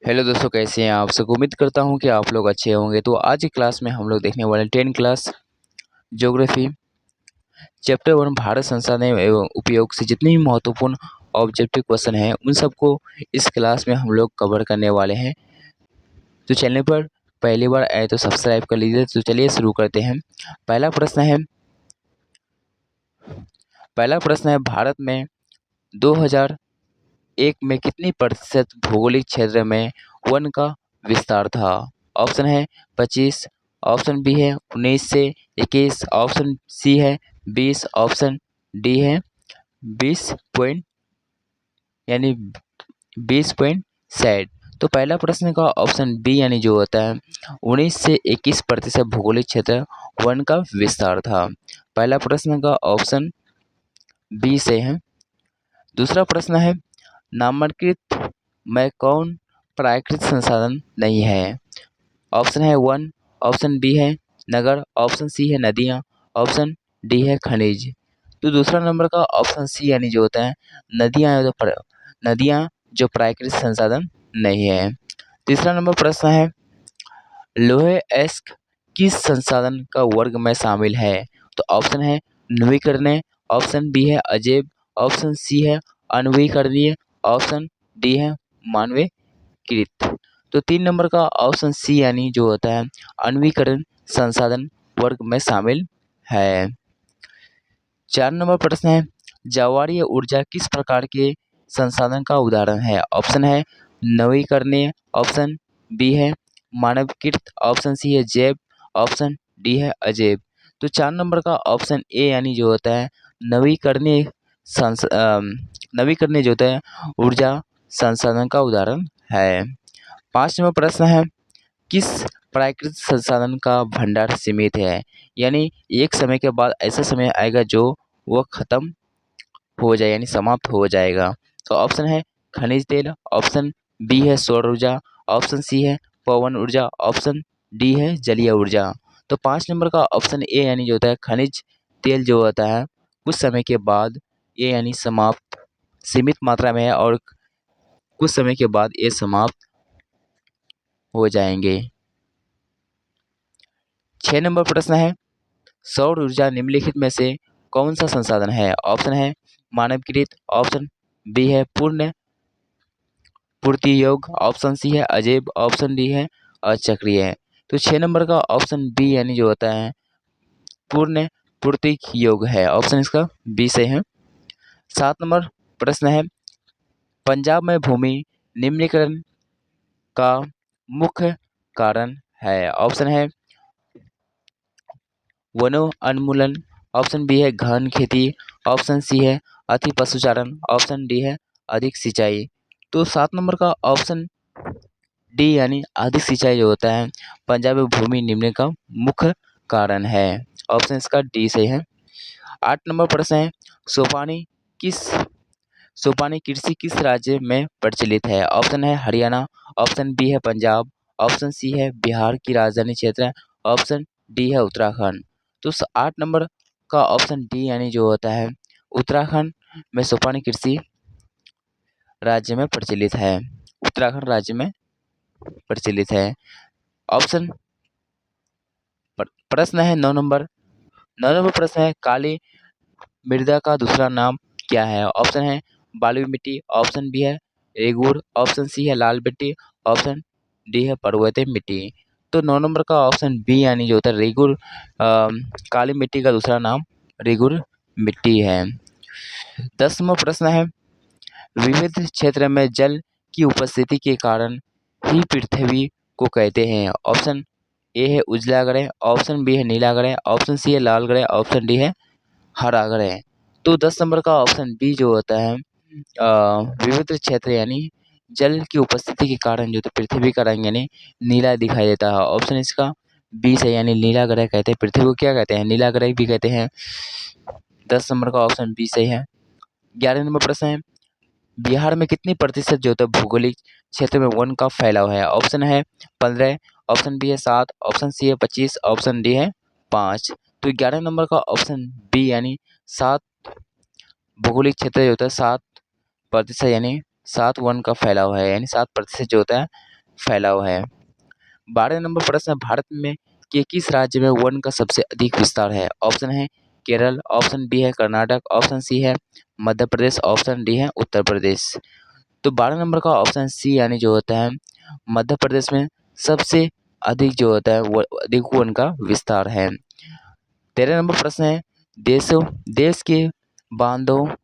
Hello दोस्तों, कैसे हैं आप सब। उम्मीद करता हूं कि आप लोग अच्छे होंगे। तो आज की क्लास में हम लोग देखने वाले हैं 10 क्लास ज्योग्राफी चैप्टर 1 भारत संसाधन एवं उपयोग से जितने भी महत्वपूर्ण ऑब्जेक्टिव क्वेश्चन हैं उन सबको इस क्लास में हम लोग कवर करने वाले हैं। तो चैनल पर पहली बार आए तो सब्सक्राइब कर लीजिए। तो चलिए शुरू करते हैं। पहला प्रश्न है पहला प्रश्न है भारत में 2001 में कितनी प्रतिशत भौगोलिक क्षेत्र में वन का विस्तार था। ऑप्शन है 25, ऑप्शन बी है 19 से 21, ऑप्शन सी है 20, ऑप्शन डी है 20 पॉइंट यानी 20.7। तो पहला प्रश्न का ऑप्शन बी यानी जो होता है 19 से 21% भौगोलिक क्षेत्र वन का विस्तार था। पहला प्रश्न का ऑप्शन बी से है। दूसरा प्रश्न है नामांकित में कौन प्राकृतिक संसाधन नहीं है। ऑप्शन है 1, ऑप्शन बी है नगर, ऑप्शन सी है नदियाँ, ऑप्शन डी है खनिज। तो दूसरा नंबर का ऑप्शन सी यानी जो होता है नदियाँ जो प्राकृतिक संसाधन नहीं है। तीसरा नंबर प्रश्न है लोहे एस्क किस संसाधन का वर्ग में शामिल है। तो ऑप्शन है नवीकरणीय, ऑप्शन बी है अजैव, ऑप्शन सी है अनवीकरणीय, ऑप्शन डी है मानवीकृत। तो 3 नंबर का ऑप्शन सी यानी जो होता है अनवीकरण संसाधन वर्ग में शामिल है। 4 नंबर प्रश्न है ज्वारीय ऊर्जा किस प्रकार के संसाधन का उदाहरण है। ऑप्शन है नवीकरणीय, ऑप्शन बी है मानवीकृत, ऑप्शन सी है जैव, ऑप्शन डी है अजैव। तो 4 नंबर का ऑप्शन ए यानी जो होता है नवीकरणीय नवीकरणीय जो होता है ऊर्जा संसाधन का उदाहरण है। 5 नंबर प्रश्न है किस प्राकृतिक संसाधन का भंडार सीमित है, यानी एक समय के बाद ऐसा समय आएगा जो वह खत्म हो जाए यानी समाप्त हो जाएगा। तो ऑप्शन है खनिज तेल, ऑप्शन बी है सौर ऊर्जा, ऑप्शन सी है पवन ऊर्जा, ऑप्शन डी है जलीय ऊर्जा। तो 5 नंबर का ऑप्शन ए यानी जो होता है खनिज तेल जो होता है कुछ समय के बाद ये यानी समाप्त सीमित मात्रा में है और कुछ समय के बाद ये समाप्त हो जाएंगे। 6 नंबर प्रश्न है सौर ऊर्जा निम्नलिखित में से कौन सा संसाधन है। ऑप्शन है मानवीकृत, ऑप्शन बी है पूर्ण पूर्ति योग, ऑप्शन सी है अजैव, ऑप्शन डी है अचक्रीय। तो 6 नंबर का ऑप्शन बी यानी जो होता है पूर्ण पूर्ति योग है, ऑप्शन इसका बी से है। 7 नंबर प्रश्न है पंजाब में भूमि निम्नीकरण का मुख्य कारण है। ऑप्शन है वनोन्मूलन, ऑप्शन बी है गहन खेती, ऑप्शन सी है अति पशुचारण, ऑप्शन डी है अधिक सिंचाई। तो 7 नंबर का ऑप्शन डी यानी अधिक सिंचाई जो होता है पंजाब में भूमि निम्न का मुख्य कारण है, ऑप्शन इसका डी से है। 8 नंबर प्रश्न है सोपानी किस सोपानी कृषि किस राज्य में प्रचलित है। ऑप्शन है हरियाणा, ऑप्शन बी है पंजाब, ऑप्शन सी है बिहार की राजधानी क्षेत्र, ऑप्शन डी है उत्तराखंड। तो 8 नंबर का ऑप्शन डी यानी जो होता है उत्तराखंड में सोपानी कृषि राज्य में प्रचलित है, उत्तराखंड राज्य में प्रचलित है। ऑप्शन प्रश्न है 9 नंबर प्रश्न है काली मृदा का दूसरा नाम क्या है। ऑप्शन है बालुई मिट्टी, ऑप्शन बी है रेगूर, ऑप्शन सी है लाल मिट्टी, ऑप्शन डी है पर्वतीय मिट्टी। तो 9 नंबर का ऑप्शन बी यानी जो होता है रेगुर काली मिट्टी का दूसरा नाम रेगुर मिट्टी है। 10 नंबर प्रश्न है विविध क्षेत्र में जल की उपस्थिति के कारण ही पृथ्वी को कहते हैं। ऑप्शन ए है उजला ग्रह, ऑप्शन बी है नीला ग्रह, ऑप्शन सी है लाल ग्रह, ऑप्शन डी है हरा ग्रह। तो 10 नंबर का ऑप्शन बी जो होता है विविध क्षेत्र यानी जल की उपस्थिति के कारण जो तो पृथ्वी का रंग यानी नीला दिखाई देता है, ऑप्शन इसका बी से यानी नीला ग्रह कहते हैं। पृथ्वी को क्या कहते हैं नीला ग्रह भी कहते हैं। 10 नंबर का ऑप्शन बी सही है। 11 नंबर प्रश्न है बिहार में कितनी प्रतिशत जो होता है भौगोलिक क्षेत्र में वन का फैलाव है। ऑप्शन है 15, ऑप्शन बी है 7, ऑप्शन सी है 25, ऑप्शन डी है 5। तो 11 नंबर का ऑप्शन बी यानी 7 भौगोलिक क्षेत्र जो होता है 7% यानी 7 वन का फैलाव है, यानी 7% जो होता है फैला हुआ है। 12 नंबर प्रश्न है, भारत में के किस राज्य में वन का सबसे अधिक विस्तार है? ऑप्शन है केरल, ऑप्शन बी है कर्नाटक, ऑप्शन सी है मध्य प्रदेश, ऑप्शन डी है उत्तर प्रदेश। तो 12 नंबर का ऑप्शन सी यानी जो होता है मध्य प्रदेश में सबसे अधिक जो होता है वो अधिक वन का विस्तार है। 13 नंबर प्रश्न है, देशों देश के बांधों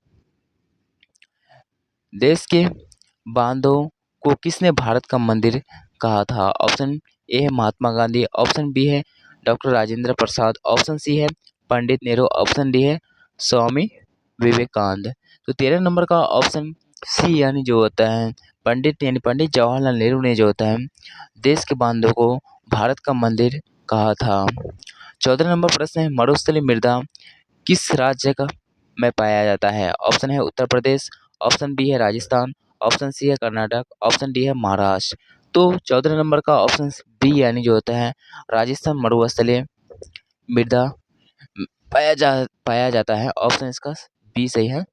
देश के बांधों को किसने भारत का मंदिर कहा था? ऑप्शन ए है महात्मा गांधी, ऑप्शन बी है doctor Rajendra Prasad, option C है पंडित नेहरू, ऑप्शन डी है स्वामी विवेकानंद। तो 13 नंबर का ऑप्शन सी यानी जो होता है पंडित जवाहरलाल नेहरू ने जो होता है देश के बांधों को भारत का मंदिर कहा था। 14 नंबर प्रश्न है, मरुस्थलीय मृदा किस राज्य का में पाया जाता है? ऑप्शन है उत्तर प्रदेश, ऑप्शन बी है राजस्थान, ऑप्शन सी है कर्नाटक, ऑप्शन डी है महाराष्ट्र। तो 14 नंबर का ऑप्शन बी यानी जो होता है राजस्थान मरुस्थलीय मृदा पाया जाता है। ऑप्शन इसका बी सही है।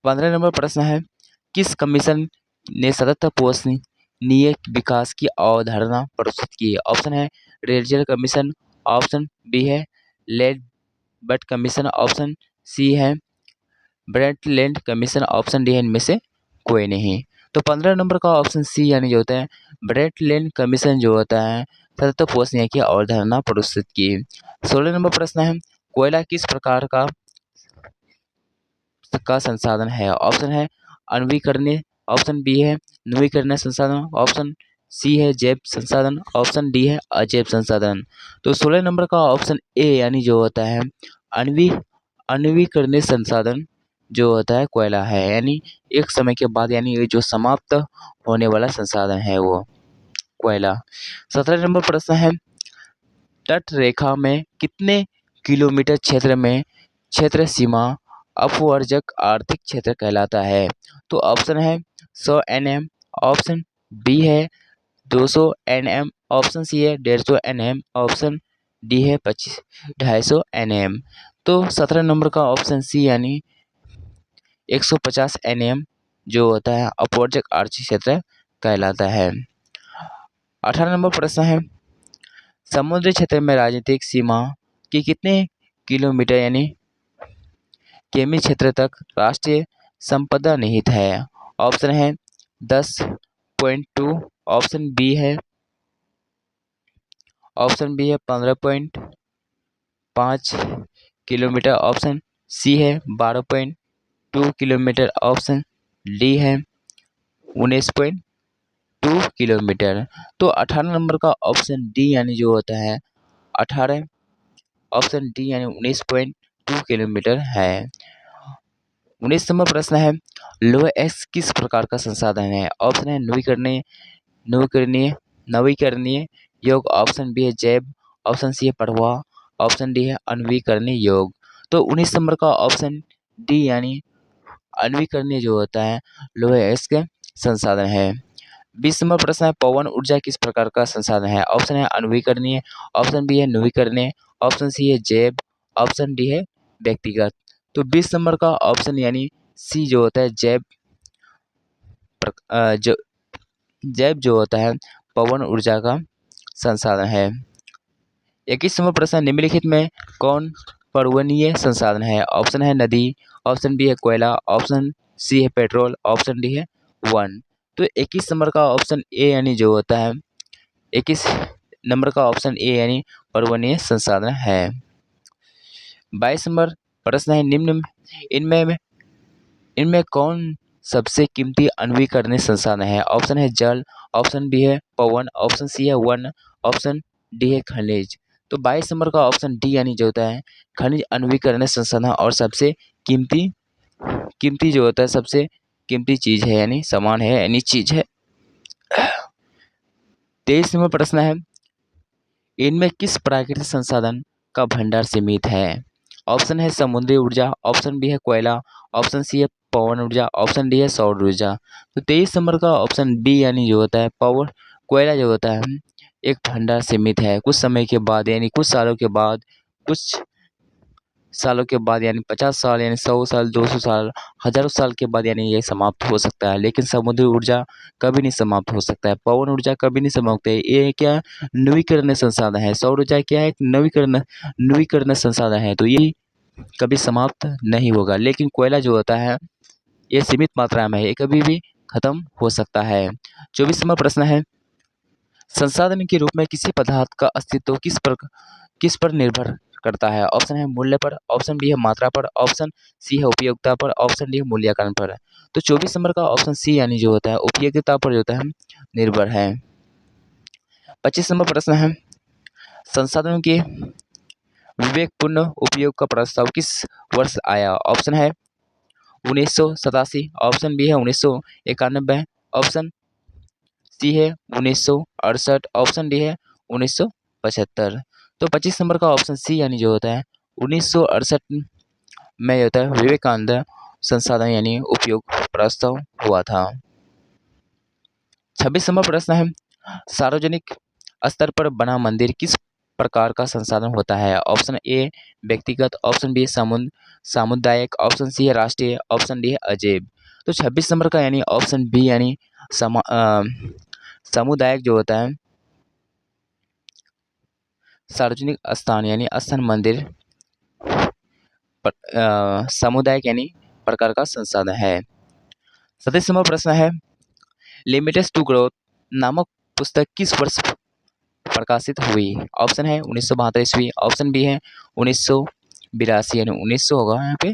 15 नंबर प्रश्न है, किस कमीशन ने सतत पोषणीय विकास की अवधारणा प्रस्तुत की? ऑप्शन है रेडियल कमीशन, ऑप्शन बी है लेड बट कमीशन, ऑप्शन सी है ब्रेटलैंड कमीशन, ऑप्शन डी है इनमें से कोई नहीं। तो 15 नंबर का ऑप्शन सी यानी जो होता है ब्रेटलैंड कमीशन जो होता है सतत पोषणीय की अवधारणा प्रस्तुत की। 16 नंबर प्रश्न है, कोयला किस प्रकार का संसाधन है? ऑप्शन है अनवीकरणीय, ऑप्शन बी है नवीकरणीय संसाधन, ऑप्शन सी है जैव संसाधन, ऑप्शन डी है अजैव संसाधन। तो 16 नंबर का ऑप्शन ए यानी जो होता है अनवीकरणीय संसाधन जो होता है कोयला है, यानी एक समय के बाद यानी ये जो समाप्त होने वाला संसाधन है वो कोयला। 17 नंबर प्रश्न है, तट रेखा में कितने किलोमीटर क्षेत्र में क्षेत्र सीमा अपवर्जक आर्थिक क्षेत्र कहलाता है? तो ऑप्शन है 100 NM, ऑप्शन बी है 200 NM, ऑप्शन सी है 150 NM, ऑप्शन डी है 250 NM। तो 17 नंबर का ऑप्शन सी यानी 150 NM जो होता है अपवर्जक आर्थिक क्षेत्र कहलाता है। 18 नंबर प्रश्न है, समुद्री क्षेत्र में राजनीतिक सीमा की कितने किलोमीटर यानी किमी क्षेत्र तक राष्ट्रीय संपदा निहित है? ऑप्शन है 10.2, ऑप्शन बी है 15.5 किलोमीटर, ऑप्शन सी है 12.2 किलोमीटर, ऑप्शन डी है 19.2 किलोमीटर। तो 18 नंबर का ऑप्शन डी यानी जो होता है 18 ऑप्शन डी यानी 19.2 किलोमीटर है। 19 नंबर प्रश्न है, लोह एक्स किस प्रकार का संसाधन है? ऑप्शन है नवीकरणीय योग, ऑप्शन बी है जैव, ऑप्शन सी है प्रवाह, ऑप्शन डी है अनवीकरणीय योग। तो 19 नंबर का ऑप्शन डी यानी अनवीकरणीय जो होता है लोह एक्स के संसाधन है। 20 नंबर प्रश्न है, पवन ऊर्जा किस प्रकार का संसाधन है? ऑप्शन है अनवीकरणीय, ऑप्शन बी है नवीकरणीय, ऑप्शन सी है जैव, ऑप्शन डी है व्यक्तिगत। तो 20 नंबर का ऑप्शन यानी सी जो होता है जैव जो होता है पवन ऊर्जा का संसाधन है। 21 नंबर प्रश्न, निम्नलिखित में कौन पर्वणीय संसाधन है? ऑप्शन है नदी, ऑप्शन बी है कोयला, ऑप्शन सी है पेट्रोल, ऑप्शन डी है वन। तो 21 नंबर का ऑप्शन ए यानी जो होता है 21 नंबर का ऑप्शन ए यानी पर्वणीय संसाधन है। 22 नंबर प्रश्न है, निम्न इनमें कौन सबसे कीमती अनवीकरणीय संसाधन है? ऑप्शन है जल, ऑप्शन बी है पवन, ऑप्शन सी है वन, ऑप्शन डी है खनिज। तो 22 नंबर का ऑप्शन डी यानी जो होता है खनिज अनवीकरणीय संसाधन और सबसे कीमती जो होता है सबसे कीमती चीज है यानी सामान है यानी चीज है। 23 नंबर प्रश्न है, इनमें किस प्राकृतिक संसाधन का भंडार सीमित है? ऑप्शन है समुद्री ऊर्जा, ऑप्शन बी है कोयला, ऑप्शन सी है पवन ऊर्जा, ऑप्शन डी है सौर ऊर्जा। तो 23 नंबर का ऑप्शन बी यानी जो होता है कोयला जो होता है एक भंडार सीमित है, कुछ समय के बाद यानी कुछ सालों के बाद कुछ सालों के बाद यानी 50 साल यानी 100 साल, 200 साल, हज़ारों साल के बाद यानी ये समाप्त हो सकता है। लेकिन समुद्री ऊर्जा कभी नहीं समाप्त हो सकता है। पवन ऊर्जा कभी नहीं समाप्त है। ये क्या नवीकरणीय संसाधन है। सौर ऊर्जा क्या है? एक नवीकरणीय संसाधन है। तो ये कभी समाप्त नहीं होगा। लेकिन कोयला जो होता है ये सीमित मात्रा में है, ये कभी भी खत्म हो सकता है। 24वां प्रश्न है, संसाधन के रूप में किसी पदार्थ का अस्तित्व किस पर निर्भर करता है? ऑप्शन है मूल्य पर, ऑप्शन बी है मात्रा पर, ऑप्शन सी है उपयोगिता पर, ऑप्शन डी है मूल्यांकन पर। तो 24 नंबर का ऑप्शन सी यानी जो होता है उपयोगिता पर जो होता है निर्भर है। 25 नंबर प्रश्न है, संसाधनों के विवेकपूर्ण उपयोग का प्रस्ताव किस वर्ष आया? ऑप्शन है 1987, ऑप्शन बी है 1991, ऑप्शन सी है 1968, ऑप्शन डी है 1975। तो 25 नंबर का ऑप्शन सी यानी जो होता है 1968 में होता है विवेकानंद संसाधन यानी उपयोग प्रस्ताव हुआ था। 26 नंबर प्रश्न है, सार्वजनिक स्तर पर बना मंदिर किस प्रकार का संसाधन होता है? ऑप्शन ए व्यक्तिगत, ऑप्शन बी सामुदायिक, ऑप्शन सी है राष्ट्रीय, ऑप्शन डी है अजैब। तो 26 नंबर का यानी ऑप्शन बी यानी सामुदायिक जो होता है सार्वजनिक स्थान यानी स्थान मंदिर सामुदायिक यानी प्रकार का संसाधन है। 27 नंबर प्रश्न है, लिमिटेड टू ग्रोथ नामक पुस्तक किस वर्ष प्रकाशित हुई? ऑप्शन है 1972 ईस्वी, ऑप्शन बी है 1982 यानी 1900 होगा यहाँ पे,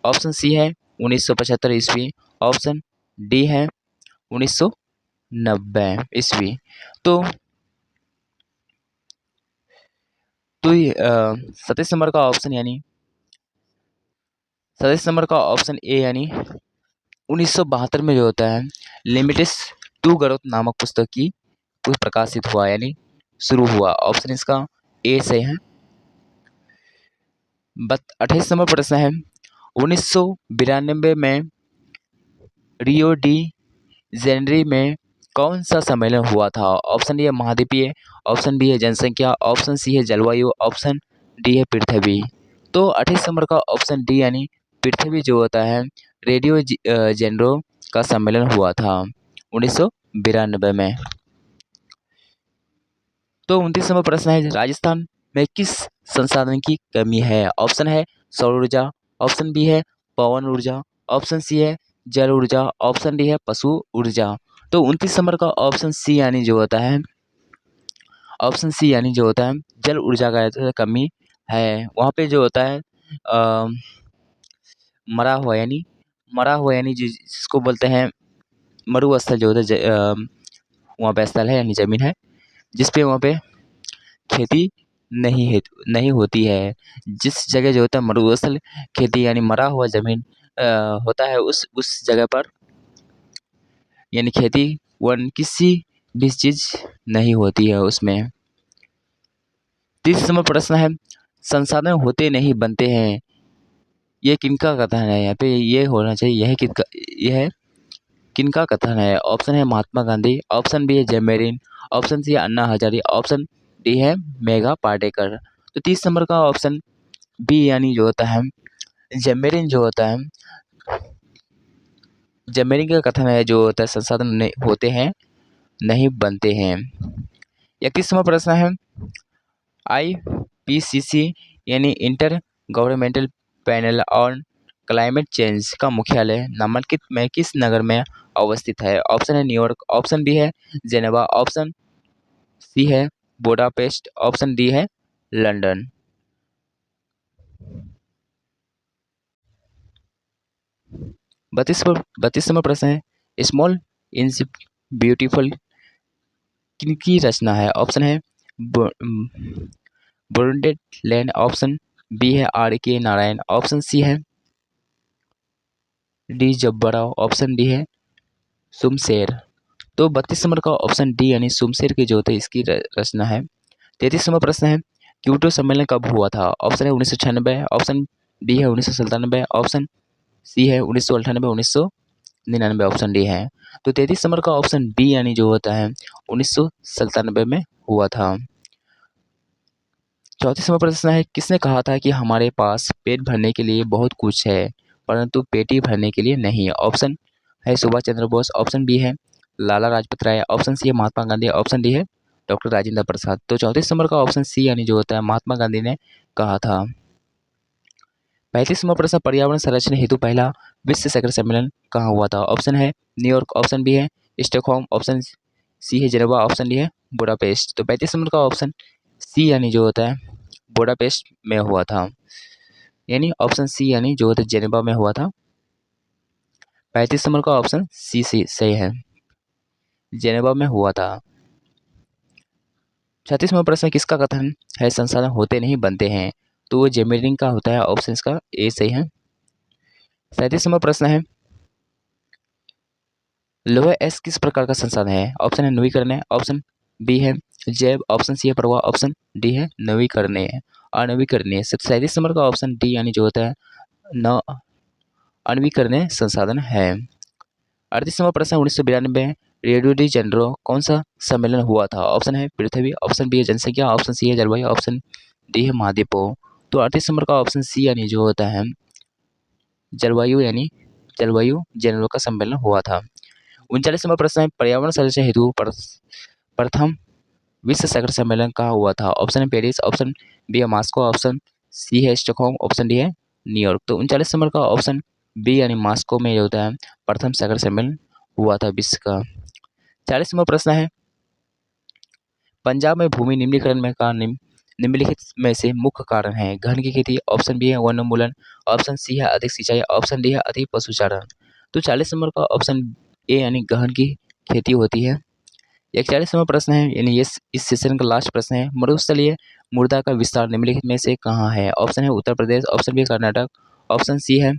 ऑप्शन सी है 1975 ईस्वी, ऑप्शन डी है 1990 ईस्वी। तो 27 नंबर का ऑप्शन यानी 27 नंबर का ऑप्शन ए यानी 1972 में जो होता है लिमिटेड टू ग्रोथ नामक पुस्तक की प्रकाशित हुआ यानी शुरू हुआ। ऑप्शन इसका ए से है। 28 नंबर प्रश्न है, 1992 में रियो डी जेनरी में कौन सा सम्मेलन हुआ था? ऑप्शन डी है महाद्वीपीय, ऑप्शन बी है जनसंख्या, ऑप्शन सी है जलवायु, ऑप्शन डी है पृथ्वी। तो 28 नंबर का ऑप्शन डी यानी पृथ्वी जो होता है रेडियो जेनरो का सम्मेलन हुआ था 1992 में। तो 29 नंबर प्रश्न है, राजस्थान में किस संसाधन की कमी है? ऑप्शन है सौर ऊर्जा, ऑप्शन बी है पवन ऊर्जा, ऑप्शन सी है जल ऊर्जा, ऑप्शन डी है पशु ऊर्जा। तो 29 नंबर का ऑप्शन सी यानी जो होता है जल ऊर्जा का कमी है। वहाँ पे जो होता है मरा हुआ यानी जिसको बोलते हैं मरुस्थल जो होता है वहाँ पे स्थल है यानी जमीन है जिसपे वहाँ पे खेती नहीं होती है। जिस जगह जो होता है मरुस्थल खेती यानी मरा हुआ जमीन होता है उस जगह पर यानी खेती वन किसी भी चीज नहीं होती है उसमें। 30 नंबर प्रश्न है, संसाधन होते नहीं बनते हैं, ये किनका कथन है? यहाँ पे ये होना चाहिए यह किनका कथन है? ऑप्शन है महात्मा गांधी, ऑप्शन बी है जैमेरिन, ऑप्शन सी है अन्ना हजारे, ऑप्शन डी है मेघा पाटेकर। तो 30 नंबर का ऑप्शन बी यानी जो होता है जैमेरिन जो होता है जैमेरिन का कथन है जो होता है संसाधन होते हैं नहीं बनते हैं। 31 नंबर प्रश्न है, IPCC यानी inter governmental panel on climate change का मुख्यालय नामांकित में किस नगर में अवस्थित है? ऑप्शन है न्यूयॉर्क, ऑप्शन बी है जेनेवा, ऑप्शन सी है बुडापेस्ट, ऑप्शन डी है लंदन। 32 नंबर प्रश्न है, स्मॉल इंस ब्यूटीफुल किनकी रचना है? ऑप्शन है बुरुंडेड लैंड, ऑप्शन बी है RK नारायण, ऑप्शन सी है डी जब्बराव, ऑप्शन डी है सुमशेर। तो 32 नंबर का ऑप्शन डी यानी सुमशेर की जो होती है इसकी रचना है। 33 नंबर प्रश्न है, क्योटो सम्मेलन कब हुआ था? ऑप्शन है 1996, ऑप्शन बी है 1997, ऑप्शन सी है 1998, 1999, ऑप्शन डी है। तो 33 नंबर का ऑप्शन बी यानी जो होता है 1997 में हुआ था। 34वां प्रश्न है, किसने कहा था कि हमारे पास पेट भरने के लिए बहुत कुछ है परंतु पेट ही भरने के लिए नहीं? ऑप्शन है सुभाष चंद्र बोस, ऑप्शन बी है लाला लाजपत राय, ऑप्शन सी है महात्मा गांधी, ऑप्शन डी है डॉक्टर राजेंद्र प्रसाद। तो 34 नंबर का ऑप्शन सी यानी जो होता है महात्मा गांधी ने कहा था। 35वां प्रश्न, पर्यावरण संरक्षण हेतु पहला विश्व शिखर सम्मेलन कहाँ हुआ था? ऑप्शन है न्यूयॉर्क, ऑप्शन बी है स्टॉकहोम, ऑप्शन सी है जेनेवा, ऑप्शन डी है बुडापेस्ट। तो 35 नंबर का ऑप्शन सी यानी जो होता है बुडापेस्ट में हुआ था, यानी ऑप्शन सी यानी जो होता है जेनेवा में हुआ था। 35 नंबर का ऑप्शन सी सही है, जेनेवा में हुआ था। 36वां प्रश्न, किसका कथन है संसाधन होते नहीं बनते हैं? तो वो जेमेरिंग का होता है, ऑप्शन इसका ए सही है। 37वां प्रश्न है, लोहा एस किस प्रकार का संसाधन है? ऑप्शन है नवीकरणीय, ऑप्शन बी है जैव, ऑप्शन सी है प्रवाह, ऑप्शन डी है नवीकरणीय अनवीकरणीय। 37 नंबर का ऑप्शन डी यानी जो होता है न अनवीकरणीय संसाधन है। 38वां प्रश्न, 1992 रियो डी जेनेरो कौन सा सम्मेलन हुआ था? ऑप्शन है पृथ्वी, ऑप्शन बी है जनसंख्या, ऑप्शन सी है जलवायु, ऑप्शन डी है महाद्वीपों। तो 38 नंबर का ऑप्शन सी यानी जो होता है जलवायु, यानी जलवायु जेनेरो का सम्मेलन हुआ था। 39वां प्रश्न है, पर्यावरण संरक्षण हेतु प्रथम विश्व शिखर सम्मेलन कहाँ हुआ था? ऑप्शन है पेरिस, ऑप्शन बी है मॉस्को, ऑप्शन सी है स्टॉकहोम, ऑप्शन डी है न्यूयॉर्क। तो 39 नंबर का ऑप्शन बी यानी मॉस्को में जो होता है प्रथम शिखर सम्मेलन हुआ था विश्व का। 40वां प्रश्न है, पंजाब में भूमि निम्नीकरण में का निम्नलिखित में से मुख्य कारण है? गहन की खेती, ऑप्शन बी है वनोन्मूलन, ऑप्शन सी है अधिक सिंचाई, ऑप्शन डी है अधिक पशुचारण। तो 40 नंबर का ऑप्शन ए यानी गहन की खेती होती है। 41वां प्रश्न है, यानी ये इस सेशन का लास्ट प्रश्न है, मरुस्थलीय मृदा का विस्तार निम्नलिखित में से कहाँ है? ऑप्शन है Uttar Pradesh, option b Karnataka, option सी है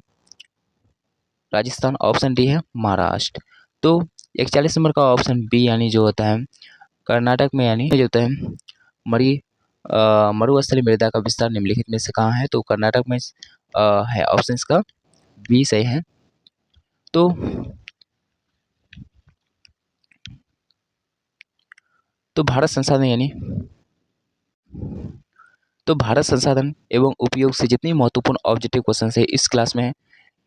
राजस्थान, ऑप्शन डी है महाराष्ट्र। तो 41 नंबर का ऑप्शन बी यानी जो होता है कर्नाटक में, यानी जो होता है मरुस्थलीय मृदा का विस्तार निम्नलिखित में से कहाँ है? तो कर्नाटक में है, ऑप्शन इसका बी सही है। तो भारत संसाधन एवं उपयोग से जितनी महत्वपूर्ण ऑब्जेक्टिव क्वेश्चन है इस क्लास में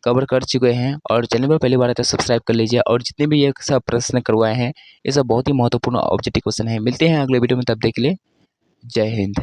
कवर कर चुके हैं, और चैनल पर पहली बार है तो सब्सक्राइब कर लीजिए। और जितने भी ये सब प्रश्न करवाए हैं ये सब बहुत ही महत्वपूर्ण ऑब्जेक्टिव क्वेश्चन है। मिलते हैं अगले वीडियो में, तब तक के लिए जय हिंद।